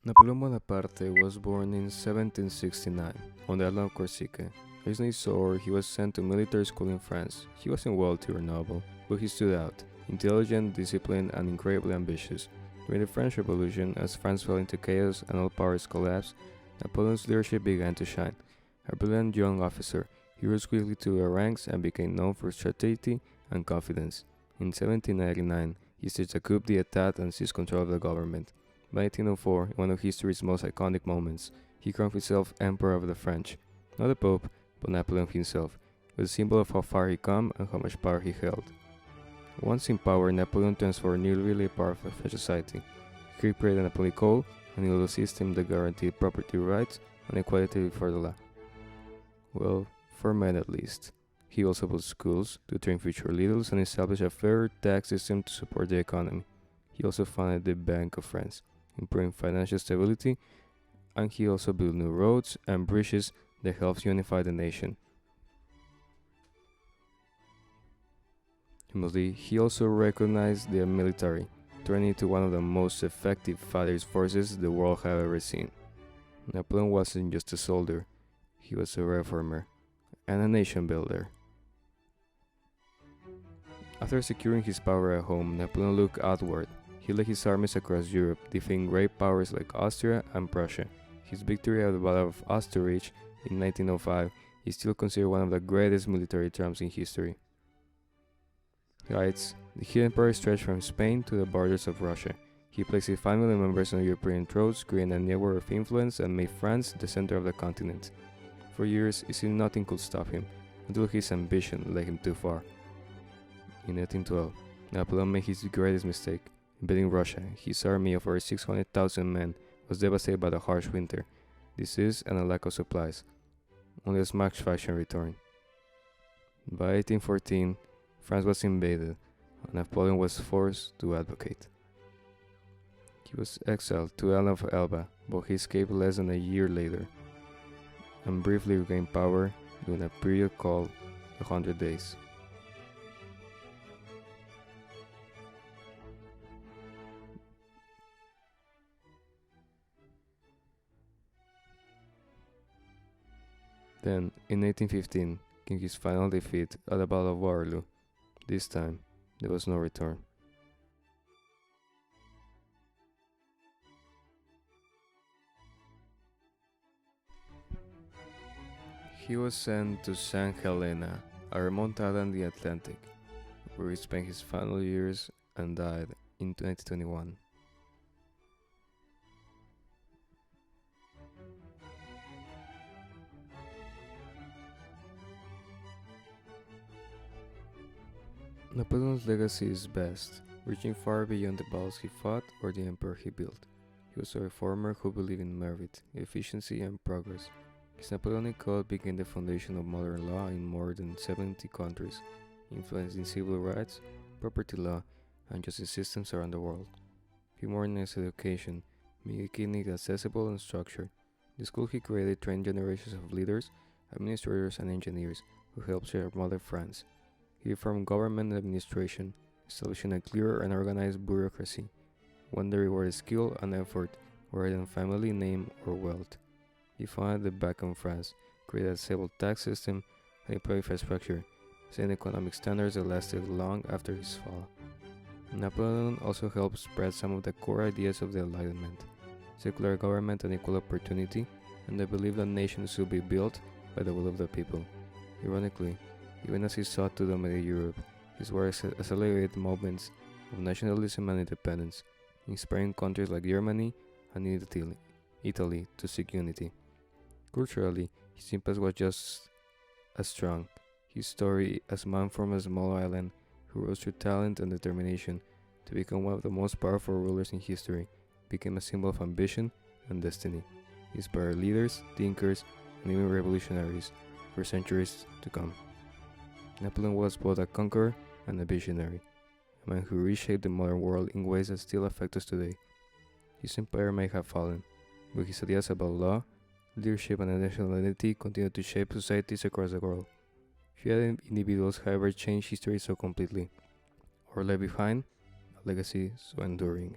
Napoleon Bonaparte was born in 1769 on the island of Corsica. Originally sore, he was sent to military school in France. He wasn't wealthy or noble, but he stood out, intelligent, disciplined, and incredibly ambitious. During the French Revolution, as France fell into chaos and all powers collapsed, Napoleon's leadership began to shine. A brilliant young officer, he rose quickly to the ranks and became known for strategy and confidence. In 1799, he staged a coup d'etat and seized control of the government. By 1804, in one of history's most iconic moments, he crowned himself Emperor of the French. Not the Pope, but Napoleon himself. It was a symbol of how far he come and how much power he held. Once in power, Napoleon transformed nearly part of French society. He created the Napoleon Code, a legal system that guaranteed property rights and equality before the law. Well, for men at least. He also built schools to train future leaders and established a fair tax system to support the economy. He also founded the Bank of France, improving financial stability, and he also built new roads and bridges that helps unify the nation. Humility, he also recognized the military, turning it into one of the most effective fighting forces the world had ever seen. Napoleon wasn't just a soldier, he was a reformer and a nation builder. After securing his power at home, Napoleon looked outward. He led his armies across Europe, defeating great powers like Austria and Prussia. His victory at the Battle of Austerlitz in 1905 is still considered one of the greatest military triumphs in history. He writes, the empire stretched from Spain to the borders of Russia. He placed his family members on European thrones, creating a network of influence and made France the center of the continent. For years, it seemed nothing could stop him, until his ambition led him too far. In 1812, Napoleon made his greatest mistake. Invading Russia, his army of over 600,000 men was devastated by the harsh winter, disease, and a lack of supplies. Only a smash faction returned. By 1814, France was invaded, and Napoleon was forced to abdicate. He was exiled to the island of Elba, but he escaped less than a year later, and briefly regained power during a period called the 100 Days. Then, in 1815, came his final defeat at the Battle of Waterloo. This time, there was no return. He was sent to St. Helena, a remote island in the Atlantic, where he spent his final years and died in 1921. Napoleon's legacy is vast, reaching far beyond the battles he fought or the emperor he built. He was a reformer who believed in merit, efficiency, and progress. His Napoleonic Code became the foundation of modern law in more than 70 countries, influencing civil rights, property law, and justice systems around the world. He modernized education, making it accessible and structured. The school he created trained generations of leaders, administrators, and engineers who helped shape modern France. He reformed government administration, establishing a clear and organized bureaucracy, one that rewarded skill and effort rather than family name or wealth. He founded the Bank of France, created a stable tax system, and improved infrastructure, setting economic standards that lasted long after his fall. Napoleon also helped spread some of the core ideas of the Enlightenment: secular government and equal opportunity, and the belief that nations should be built by the will of the people. Ironically, even as he sought to dominate Europe, his work accelerated movements of nationalism and independence, inspiring countries like Germany and Italy to seek unity. Culturally, his impact was just as strong. His story as a man from a small island who rose through talent and determination to become one of the most powerful rulers in history became a symbol of ambition and destiny. He inspired leaders, thinkers, and even revolutionaries for centuries to come. Napoleon was both a conqueror and a visionary, a man who reshaped the modern world in ways that still affect us today. His empire may have fallen, but his ideas about law, leadership, and national identity continue to shape societies across the world. Few individuals, however, changed history so completely, or left behind a legacy so enduring.